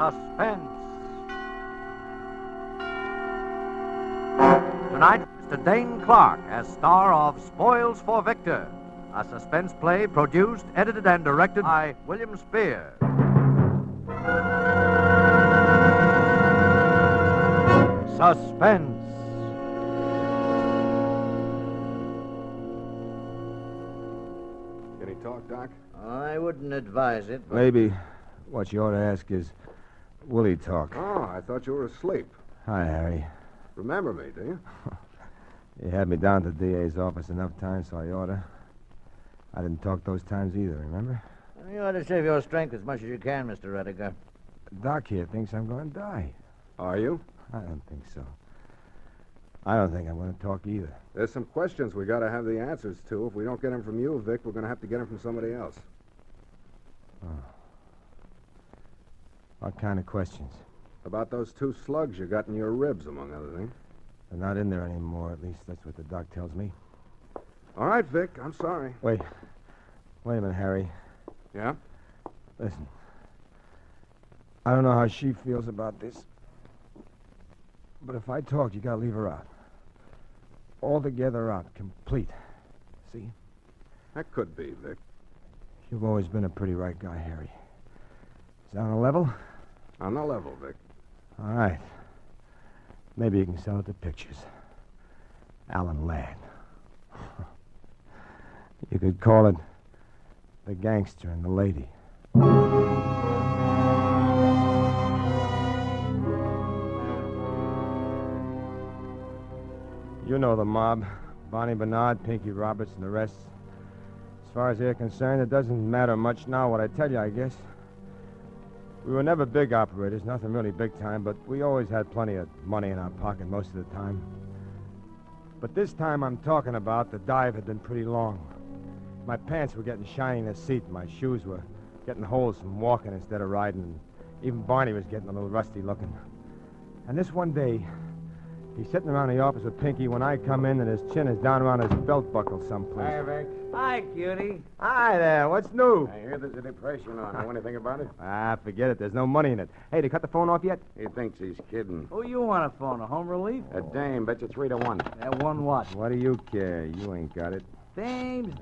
Suspense. Tonight, Mr. Dane Clark as star of Spoils for Victor, a suspense play produced, edited, and directed by William Spear. Suspense. Can he talk, Doc? I wouldn't advise it, but... Maybe what you ought to ask is, will he talk? Oh, I thought you were asleep. Hi, Harry. Remember me, do you? You had me down to the DA's office enough times, so I ought to. I didn't talk those times either, remember? You ought to save your strength as much as you can, Mr. Rediger. Doc here thinks I'm going to die. Are you? I don't think so. I don't think I'm going to talk either. There's some questions we got to have the answers to. If we don't get them from you, Vic, we're going to have to get them from somebody else. Oh. What kind of questions? About those 2 slugs you got in your ribs, among other things. They're not in there anymore, at least that's what the doc tells me. All right, Vic, I'm sorry. Wait a minute, Harry. Yeah? Listen. I don't know how she feels about this. But if I talk, you gotta leave her out. Altogether out. Complete. See? That could be, Vic. You've always been a pretty right guy, Harry. Is that on a level? On the level, Vic. All right. Maybe you can sell it to pictures. Alan Ladd. You could call it The Gangster and the Lady. You know the mob. Bonnie Bernard, Pinky Roberts, and the rest. As far as they're concerned, it doesn't matter much now what I tell you, I guess. We were never big operators, nothing really big time, but we always had plenty of money in our pocket most of the time. But this time I'm talking about, the dive had been pretty long. My pants were getting shiny in the seat, my shoes were getting holes from walking instead of riding, and even Barney was getting a little rusty looking. And this one day, he's sitting around the office with Pinky when I come in, and his chin is down around his belt buckle someplace. Hi, Vic. Hi, cutie. Hi there, what's new? I hear there's a depression on. Know anything about it? Ah, forget it, there's no money in it. Hey, they cut the phone off yet? He thinks he's kidding. Who you want to phone? A home relief? A dame, bet you 3-1. That one what? What do you care? You ain't got it. Dames.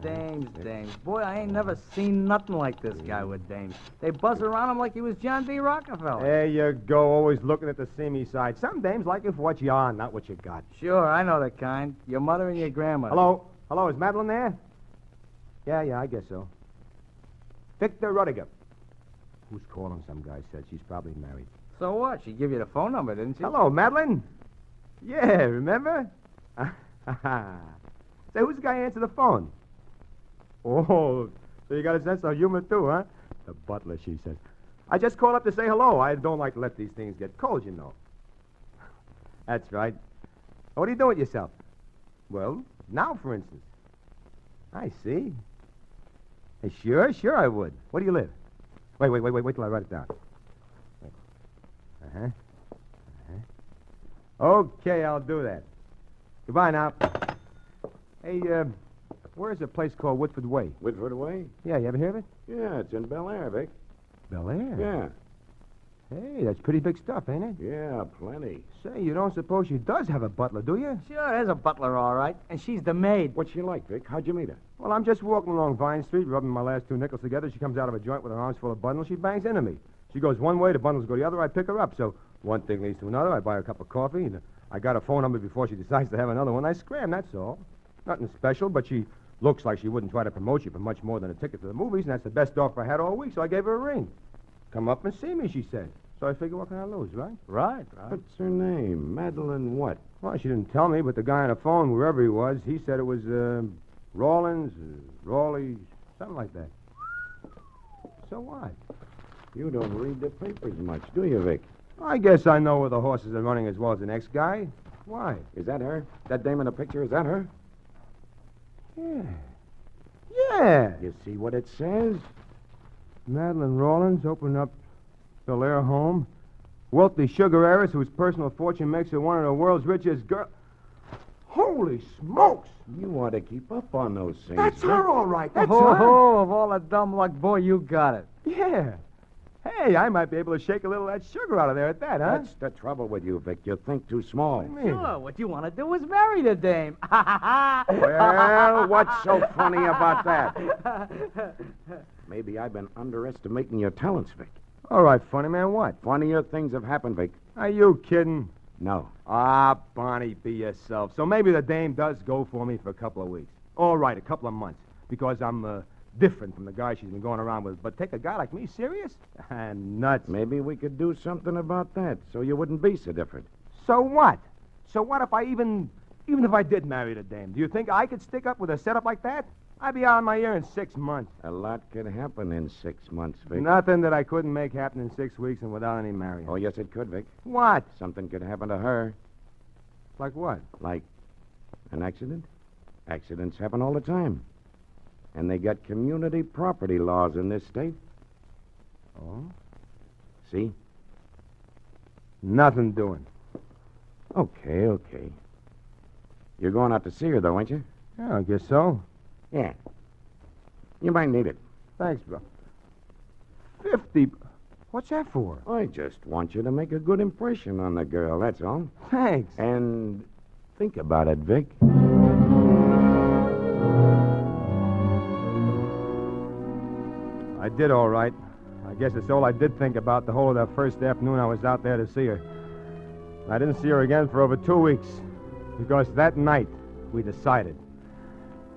Boy, I ain't never seen nothing like this guy with dames. They buzz around him like he was John D. Rockefeller. There you go, always looking at the seamy side. Some dames like you for what you are, not what you got. Sure, I know the kind. Your mother and your grandmother. Hello, is Madeline there? Yeah, I guess so. Victor Rudiger. Who's calling, some guy said. She's probably married. So what? She give you the phone number, didn't she? Hello, Madeline. Yeah, remember? Say, who's the guy who answered the phone? Oh, so you got a sense of humor, too, huh? The butler, she said. I just called up to say hello. I don't like to let these things get cold, you know. That's right. What are you doing with yourself? Well, now, for instance. I see. Hey, sure I would. Where do you live? Wait till I write it down. Okay, I'll do that. Goodbye now. Hey, where's a place called Woodford Way? Whitford Way? Yeah, you ever hear of it? Yeah, it's in Bel Air, Vic. Bel Air? Yeah. Hey, that's pretty big stuff, ain't it? Yeah, plenty. Say, you don't suppose she does have a butler, do you? Sure, there's a butler, all right. And she's the maid. What's she like, Vic? How'd you meet her? Well, I'm just walking along Vine Street, rubbing my last 2 nickels together. She comes out of a joint with her arms full of bundles. She bangs into me. She goes one way, the bundles go the other. I pick her up. So one thing leads to another. I buy her a cup of coffee, and I got her phone number before she decides to have another one. I scram, that's all. Nothing special, but she looks like she wouldn't try to promote you for much more than a ticket to the movies, and that's the best offer I had all week, so I gave her a ring. Come up and see me, she said. So I figure, what can I lose, right? Right. What's her name? Madeline what? Well, she didn't tell me, but the guy on the phone, wherever he was, he said it was Rawlins, Rawley, something like that. So what? You don't read the papers much, do you, Vic? I guess I know where the horses are running as well as the next guy. Why? Is that her? That dame in the picture, is that her? Yeah. You see what it says? Madeline Rawlins opened up Bel Air home. Wealthy sugar heiress whose personal fortune makes her one of the world's richest girls. Holy smokes! You ought to keep up on those things. That's Vic. her, all right. That's Oh, her. of all the dumb luck, boy, you got it. Yeah. Hey, I might be able to shake a little of that sugar out of there at that, huh? That's the trouble with you, Vic. You think too small. What do you mean? Sure, what you want to do is marry the dame. Well, what's so funny about that? Maybe I've been underestimating your talents, Vic. All right, funny man, what? Funnier things have happened, Vic. Are you kidding? No. Ah, Bonnie, be yourself. So maybe the dame does go for me for a couple of weeks. All right, a couple of months. Because I'm different from the guy she's been going around with. But take a guy like me serious? Nuts. Maybe we could do something about that so you wouldn't be so different. So what? So what if I even if I did marry the dame? Do you think I could stick up with a setup like that? I'd be out of my ear in 6 months. A lot could happen in 6 months, Vic. Nothing that I couldn't make happen in 6 weeks and without any marrying. Oh, yes, it could, Vic. What? Something could happen to her. Like what? Like an accident. Accidents happen all the time. And they got community property laws in this state. Oh? See? Nothing doing. Okay. You're going out to see her, though, ain't you? Yeah, I guess so. Yeah. You might need it. Thanks, bro. 50. What's that for? I just want you to make a good impression on the girl, that's all. Thanks. And think about it, Vic. I did all right. I guess it's all I did think about the whole of that first afternoon I was out there to see her. I didn't see her again for over 2 weeks. Because that night, we decided.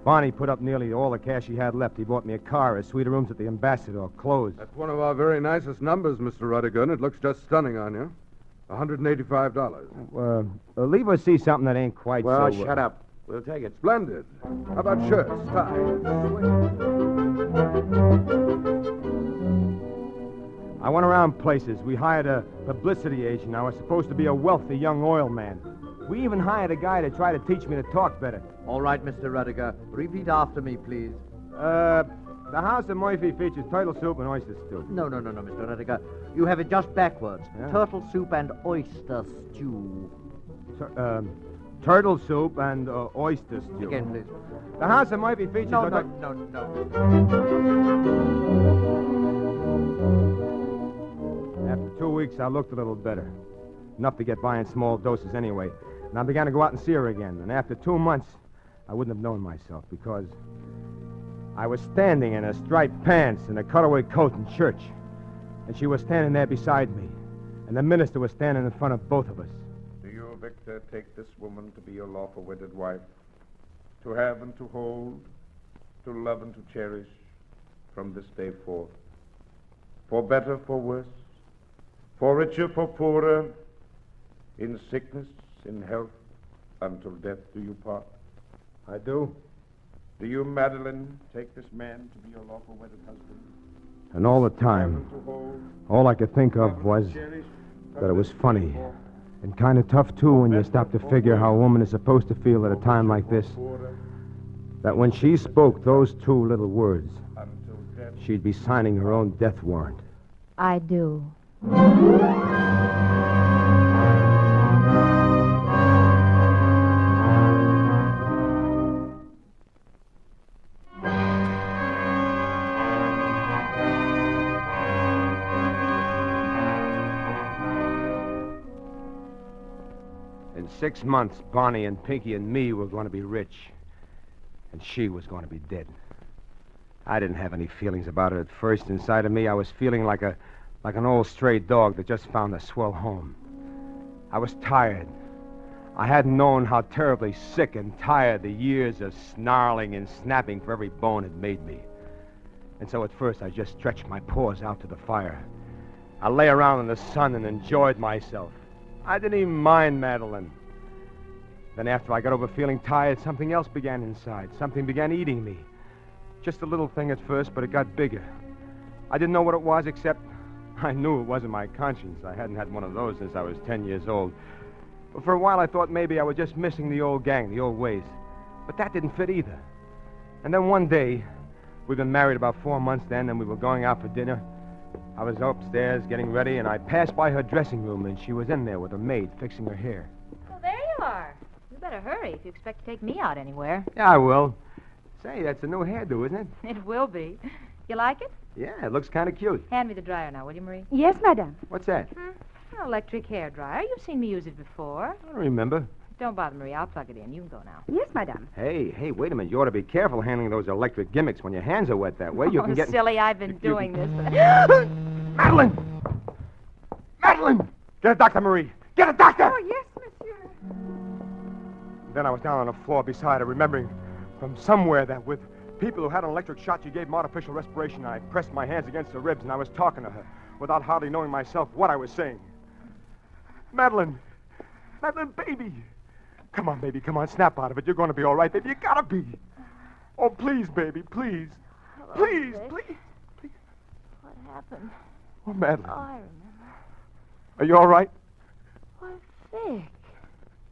Barney put up nearly all the cash he had left. He bought me a car, a suite of rooms at the Ambassador, clothes. That's one of our very nicest numbers, Mr. Ruttigan. It looks just stunning on you. $185. Leave us see something that ain't quite Well, so... shut up. We'll take it. Splendid. How about shirts, ties, I went around places. We hired a publicity agent. I was supposed to be a wealthy young oil man. We even hired a guy to try to teach me to talk better. All right, Mr. Rudiger. Repeat after me, please. The house of Murphy features turtle soup and oyster stew. No, Mr. Rudiger. You have it just backwards. Yeah. Turtle soup and oyster stew. Turtle soup and oyster stew. Again, please. The house of Murphy features... No. After 2 weeks, I looked a little better. Enough to get by in small doses anyway. And I began to go out and see her again. And after 2 months, I wouldn't have known myself because I was standing in a striped pants and a cutaway coat in church. And she was standing there beside me. And the minister was standing in front of both of us. Do you, Victor, take this woman to be your lawful wedded wife? To have and to hold, to love and to cherish from this day forth? For better, for worse, for richer, for poorer, in sickness, in health, until death do you part? I do. Do you, Madeline, take this man to be your lawful wedded husband? And all the To have time, and to hold, all I could think to love of and was to cherish from that it was this day funny. forth? And kind of tough, too, when you stop to figure how a woman is supposed to feel at a time like this. That when she spoke those 2 little words, Until death. she'd be signing her own death warrant. I do. In 6 months, Bonnie and Pinky and me were going to be rich. And she was going to be dead. I didn't have any feelings about it at first. Inside of me, I was feeling like an old stray dog that just found a swell home. I was tired. I hadn't known how terribly sick and tired the years of snarling and snapping for every bone had made me. And so at first, I just stretched my paws out to the fire. I lay around in the sun and enjoyed myself. I didn't even mind Madeline. Then after I got over feeling tired, something else began inside. Something began eating me. Just a little thing at first, but it got bigger. I didn't know what it was, except I knew it wasn't my conscience. I hadn't had one of those since I was 10 years old. But for a while, I thought maybe I was just missing the old gang, the old ways. But that didn't fit either. And then one day, we'd been married about 4 months then, and we were going out for dinner. I was upstairs getting ready, and I passed by her dressing room, and she was in there with a maid fixing her hair. Well, there you are. You better hurry if you expect to take me out anywhere. Yeah, I will. Say, that's a new hairdo, isn't it? It will be. You like it? Yeah, it looks kind of cute. Hand me the dryer now, will you, Marie? Yes, madame. What's that? An electric hair dryer. You've seen me use it before. I don't remember. Don't bother, Marie. I'll plug it in. You can go now. Yes, madame. Hey, wait a minute. You ought to be careful handling those electric gimmicks when your hands are wet that way. You can get... Silly, I've been doing this. Madeline! Madeline! Get a doctor, Marie. Get a doctor! Oh, yes, monsieur. Then I was down on the floor beside her, remembering from somewhere that with people who had an electric shock, she gave them artificial respiration. I pressed my hands against her ribs, and I was talking to her without hardly knowing myself what I was saying. Madeline! Madeline, baby! Come on, baby, come on. Snap out of it. You're going to be all right, baby. You gotta be. Oh, please, baby, please. Hello, Please, Vic. please. What happened? Oh, Madeline. Oh, I remember. Are you all right? Why, Vic,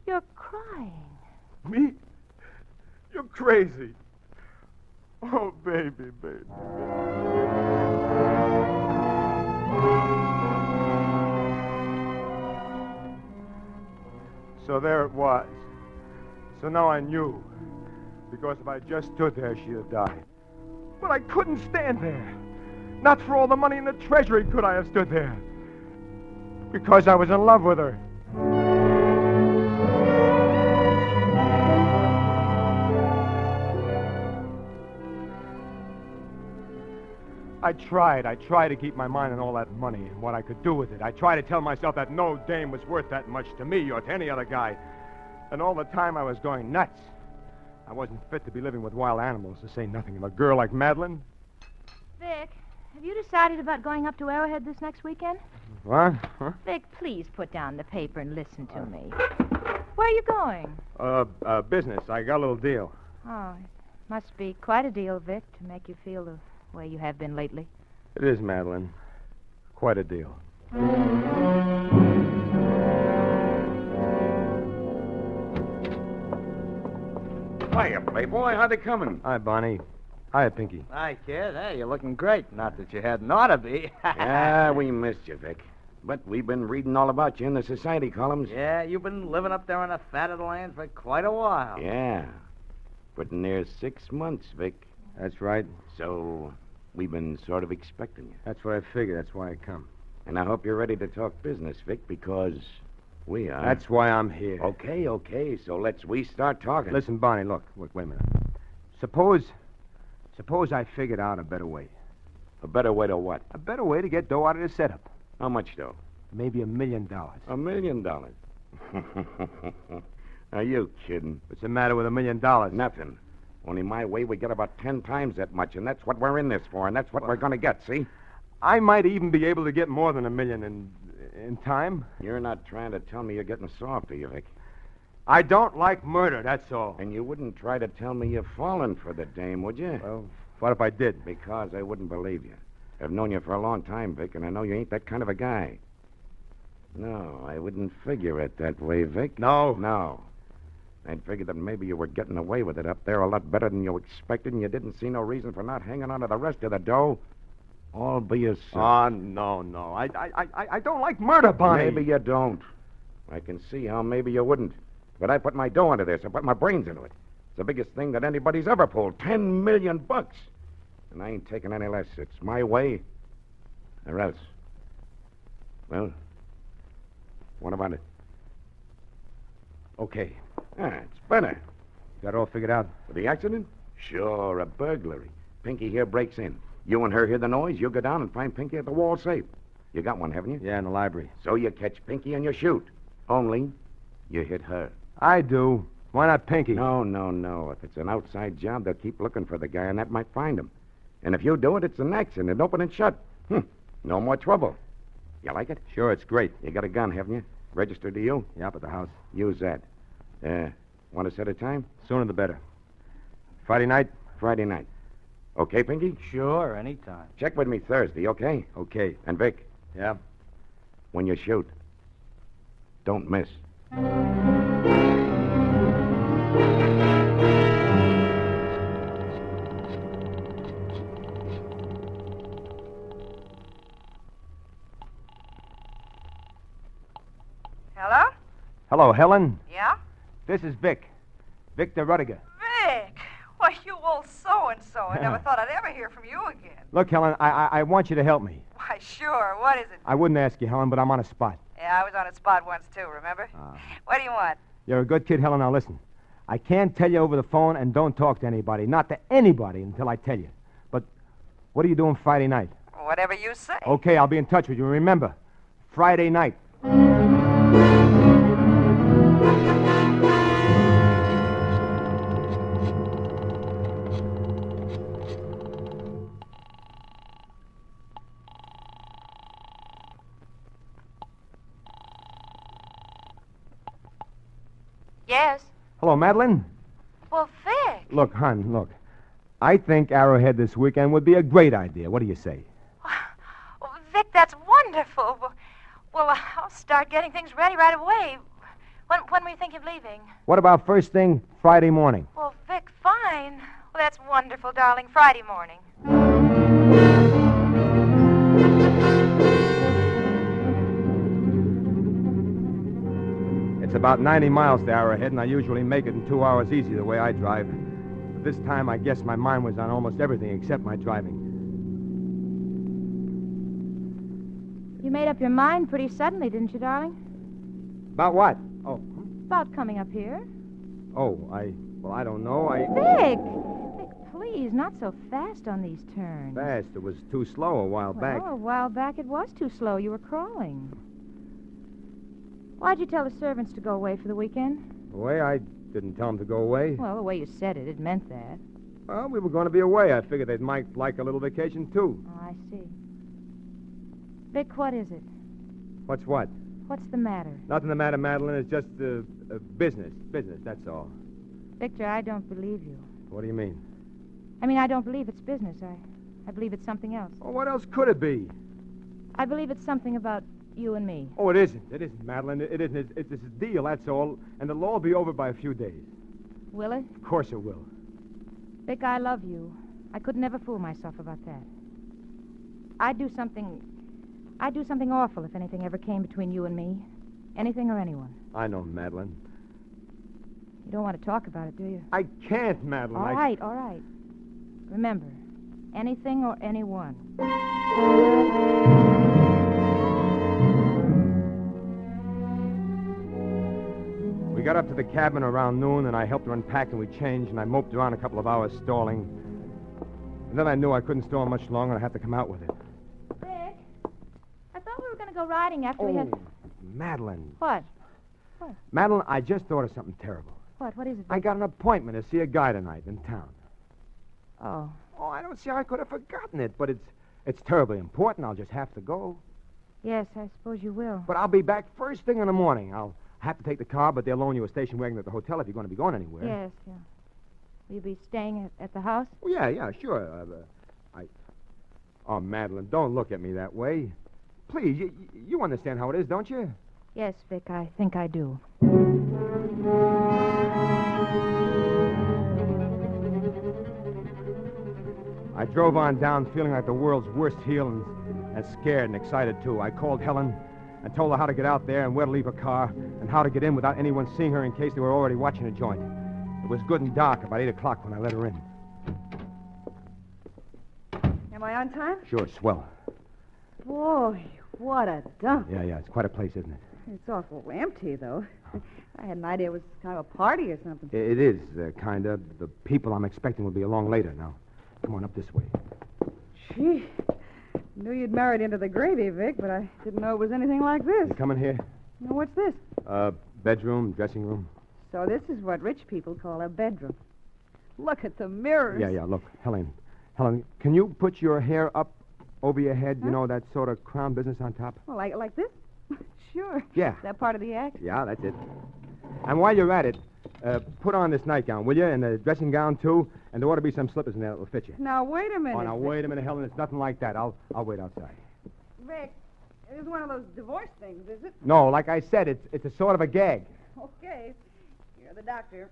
you're crying. Me? You're crazy. Oh, baby, baby. So there it was. So now I knew. Because if I just stood there, she'd have died. But I couldn't stand there. Not for all the money in the treasury could I have stood there. Because I was in love with her. I tried to keep my mind on all that money and what I could do with it. I tried to tell myself that no dame was worth that much to me or to any other guy. And all the time I was going nuts. I wasn't fit to be living with wild animals, to say nothing of a girl like Madeline. Vic, have you decided about going up to Arrowhead this next weekend? What? Huh? Vic, please put down the paper and listen to me. Where are you going? Business. I got a little deal. Oh, it must be quite a deal, Vic, to make you feel the way you have been lately. It is, Madeline. Quite a deal. Hiya, Playboy. How'd they coming? Hi, Bonnie. Hi, Pinky. Hi, kid. Hey, you're looking great. Not that you hadn't ought to be. Yeah, we missed you, Vic. But we've been reading all about you in the society columns. Yeah, you've been living up there on the fat of the land for quite a while. Yeah. Pretty near 6 months, Vic. That's right. So we've been sort of expecting you. That's what I figured. That's why I come. And I hope you're ready to talk business, Vic, because we are. That's why I'm here. Okay. So we start talking. Listen, Bonnie, look, wait a minute. Suppose I figured out a better way. A better way to what? A better way to get dough out of the setup. How much, though? Maybe $1 million. $1 million. Are you kidding? What's the matter with $1 million? Nothing. Only my way, we get about 10 times that much, and that's what we're in this for, and that's what we're going to get, see? I might even be able to get more than $1 million in time. You're not trying to tell me you're getting soft, are you, Vic? I don't like murder, that's all. And you wouldn't try to tell me you're falling for the dame, would you? Well, what if I did? Because I wouldn't believe you. I've known you for a long time, Vic, and I know you ain't that kind of a guy. No, I wouldn't figure it that way, Vic. No. I'd figure that maybe you were getting away with it up there a lot better than you expected, and you didn't see no reason for not hanging on to the rest of the dough. All by yourself. Oh, no. I don't like murder, Bonnie. Maybe you don't. I can see how maybe you wouldn't. But I put my dough into this. I put my brains into it. It's the biggest thing that anybody's ever pulled. $10 million. And I ain't taking any less. It's my way or else. Well, what about it? Okay. It's better. Got it all figured out? For the accident? Sure, a burglary. Pinky here breaks in. You and her hear the noise. You go down and find Pinky at the wall safe. You got one, haven't you? Yeah, in the library. So you catch Pinky and you shoot. Only you hit her. I do. Why not Pinky? No. If it's an outside job, they'll keep looking for the guy, and that might find him. And if you do it, it's an accident, open and shut. No more trouble. You like it? Sure, it's great. You got a gun, haven't you? Registered to you? Yeah, up at the house. Use that. Want to set a time? Sooner the better. Friday night? Friday night. Okay, Pinky? Sure, anytime. Check with me Thursday, okay? Okay. And Vic, Yeah? when you shoot, don't miss. Hello? Hello, Helen. Yeah? This is Vic. Victor Rudiger. Vic! Why, you old so-and-so. I never thought I'd ever hear from you again. Look, Helen, I want you to help me. Why, sure. What is it? I wouldn't ask you, Helen, but I'm on a spot. Yeah, I was on a spot once, too, remember? What do you want? You're a good kid, Helen. Now listen. I can't tell you over the phone, and don't talk to anybody. Not to anybody until I tell you. But what are you doing Friday night? Whatever you say. Okay, I'll be in touch with you. Remember, Friday night. Yes. Hello, Madeline. Well, Vic. Look, hon, look. I think Arrowhead this weekend would be a great idea. What do you say? Well, Vic, that's wonderful. Well, I'll start getting things ready right away. When were you thinking of leaving? What about first thing Friday morning? Well, Vic, fine. Well, that's wonderful, darling. Friday morning. It's about 90 miles to Arrowhead, and I usually make it in 2 hours easy the way I drive. But this time, I guess my mind was on almost everything except my driving. You made up your mind pretty suddenly, didn't you, darling? About what? Oh, About coming up here. I don't know. Vic! Vic, please, not so fast on these turns. Fast. It was too slow a while back. Well, a while back it was too slow. You were crawling. Why'd you tell the servants to go away for the weekend? The way I didn't tell them to go away. Well, the way you said it, it meant that. Well, we were going to be away. I figured they might like a little vacation, too. Oh, I see. Vic, what is it? What's what? What's the matter? Nothing the matter, Madeline. It's just business. Business, that's all. Victor, I don't believe you. What do you mean? I mean, I don't believe it's business. I believe it's something else. Oh, what else could it be? I believe it's something about you and me. Oh, it isn't. It isn't, Madeline. It isn't. It's a deal, that's all. And it'll all be over by a few days. Will it? Of course it will. Vic, I love you. I could never fool myself about that. I'd do something awful if anything ever came between you and me. Anything or anyone. I know, Madeline. You don't want to talk about it, do you? I can't, Madeline. All right. Remember, anything or anyone. We got up to the cabin around noon, and I helped her unpack, and we changed, and I moped around a couple of hours stalling. And then I knew I couldn't stall much longer, and I had to come out with it. Vic, I thought we were going to go riding after we had... Madeline. What? Madeline, I just thought of something terrible. What is it, Vic? I got an appointment to see a guy tonight in town. Oh. Oh, I don't see how I could have forgotten it, but it's terribly important. I'll just have to go. Yes, I suppose you will. But I'll be back first thing in the morning. I'll have to take the car, but they'll loan you a station wagon at the hotel if you're going to be going anywhere. Yes, yeah. Will you be staying at the house? Oh, yeah, sure. Oh, Madeline, don't look at me that way. Please, you understand how it is, don't you? Yes, Vic, I think I do. I drove on down feeling like the world's worst heel and scared and excited, too. I called Helen and told her how to get out there and where to leave her car and how to get in without anyone seeing her in case they were already watching a joint. It was good and dark, about 8 o'clock when I let her in. Am I on time? Sure, swell. Boy, what a dump. Yeah, it's quite a place, isn't it? It's awful empty, though. I had an idea it was kind of a party or something. It is, kind of. The people I'm expecting will be along later now. Come on up this way. Gee, knew you'd married into the gravy, Vic, but I didn't know it was anything like this. You coming here? Now, what's this? Bedroom, dressing room. So this is what rich people call a bedroom. Look at the mirrors. Yeah, look, Helen, can you put your hair up over your head? Huh? You know, that sort of crown business on top? Well, like this? Sure. Yeah. Is that part of the act? Yeah, that's it. And while you're at it, put on this nightgown, will you? And the dressing gown, too. And there ought to be some slippers in there that'll fit you. Now, wait a minute. Oh, now, wait a minute, Helen. It's nothing like that. I'll wait outside. Vic, it is one of those divorce things, is it? No, like I said, it's a sort of a gag. Okay. You're the doctor.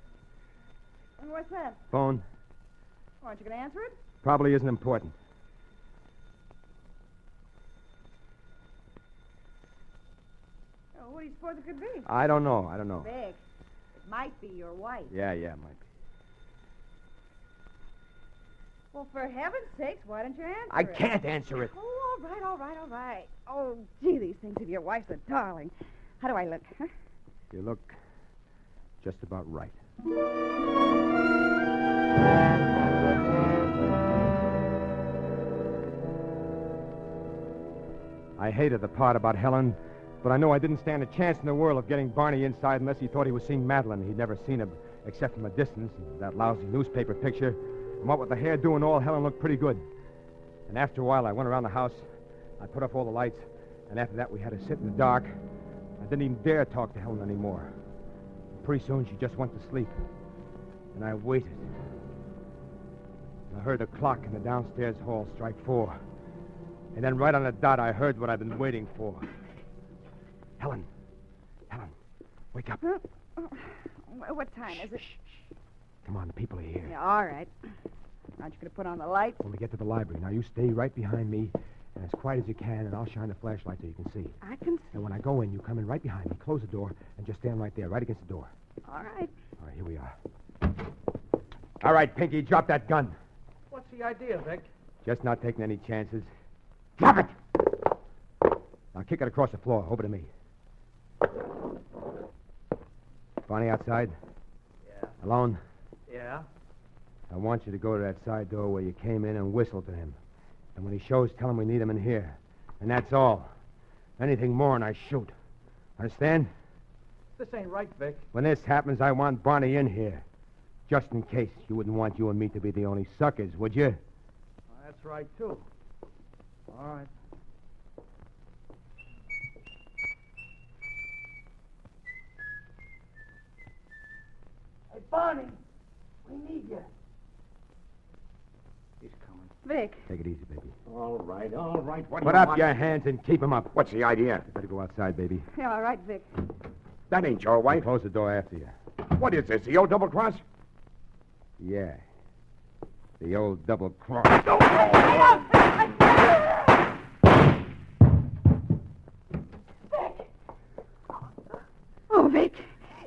And what's that? Phone. Aren't you going to answer it? Probably isn't important. Oh, what do you suppose it could be? I don't know. Vic, it might be your wife. Yeah, it might be. Well, for heaven's sakes, why don't you answer I it? can't answer it. Oh, all right. Oh, gee, these things of your wife's a darling. How do I look, huh? You look just about right. I hated the part about Helen, but I knew I didn't stand a chance in the world of getting Barney inside unless he thought he was seeing Madeline. He'd never seen her except from a distance, and that lousy newspaper picture. And what with the hairdo and all, Helen looked pretty good. And after a while, I went around the house. I put off all the lights, and after that, we had to sit in the dark. I didn't even dare talk to Helen anymore. Pretty soon, she just went to sleep. And I waited. I heard the clock in the downstairs hall strike 4. And then right on the dot, I heard what I've been waiting for. Helen, wake up. What time is it? Come on, the people are here. Yeah, all right. Aren't you going to put on the lights? When we get to the library. Now, you stay right behind me, and as quiet as you can, and I'll shine the flashlight so you can see. I can see. And when I go in, you come in right behind me, close the door, and just stand right there, right against the door. All right. All right, here we are. All right, Pinky, drop that gun. What's the idea, Vic? Just not taking any chances. Drop it! Now kick it across the floor, over to me. Barney outside? Yeah. Alone? Yeah? I want you to go to that side door where you came in and whistle to him. And when he shows, tell him we need him in here. And that's all. Anything more and I shoot. Understand? This ain't right, Vic. When this happens, I want Barney in here. Just in case. You wouldn't want you and me to be the only suckers, would you? That's right, too. All right. Hey, Barney, we need you. He's coming. Vic. Take it easy, baby. All right. What Put up your hands and keep them up. What's the idea? You better go outside, baby. Yeah, all right, Vic. That ain't your wife. Close the door after you. What is this, the old double cross? Yeah. The old double cross. Oh, Vic,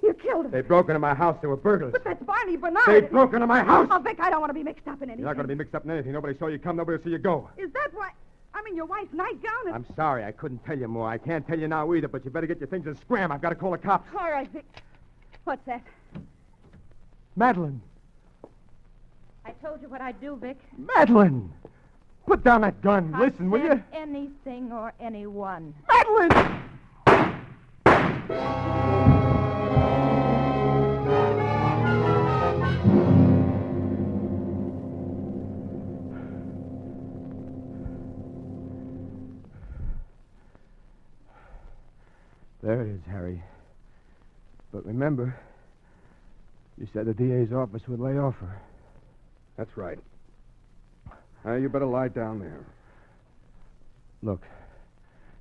you killed him. They broke into my house. They were burglars. But that's Barney Bernard. They broke into my house. Oh, Vic, I don't want to be mixed up in anything. You're not going to be mixed up in anything. Nobody saw you come. Nobody will see you go. Is that why? I mean, your wife's nightgown is... I'm sorry. I couldn't tell you more. I can't tell you now either, but you better get your things and scram. I've got to call the cops. All right, Vic. What's that? Madeline. I told you what I'd do, Vic. Madeline! Put down that gun. I Listen, will you? said anything or anyone. Madeline! There it is, Harry. But remember, you said the DA's office would lay off her. That's right. You better lie down there. Look,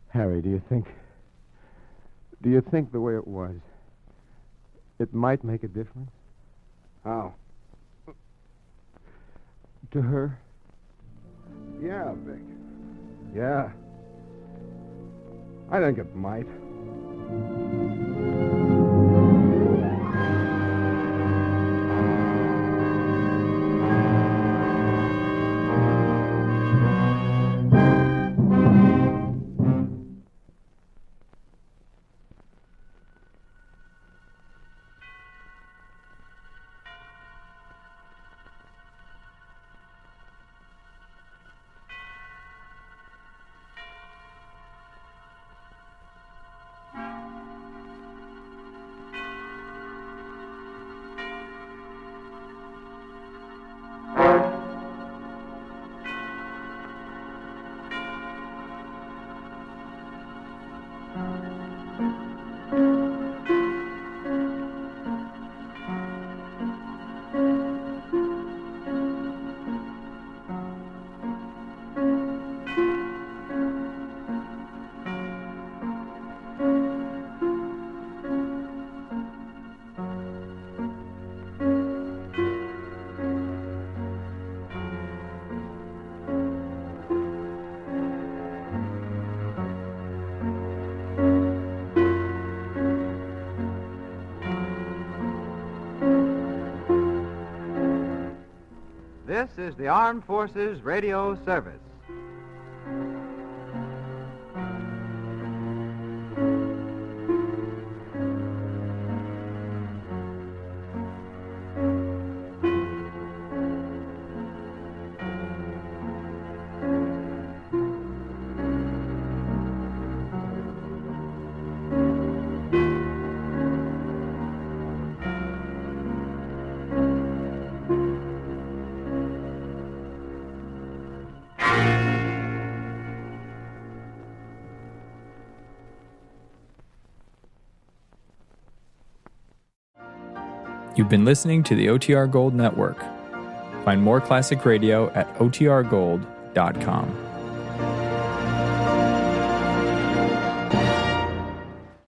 Harry, do you think the way it was, it might make a difference How? to her? Yeah, Vic. Yeah. I think it might. This is the Armed Forces Radio Service. You've been listening to the OTR Gold Network. Find more classic radio at otrgold.com.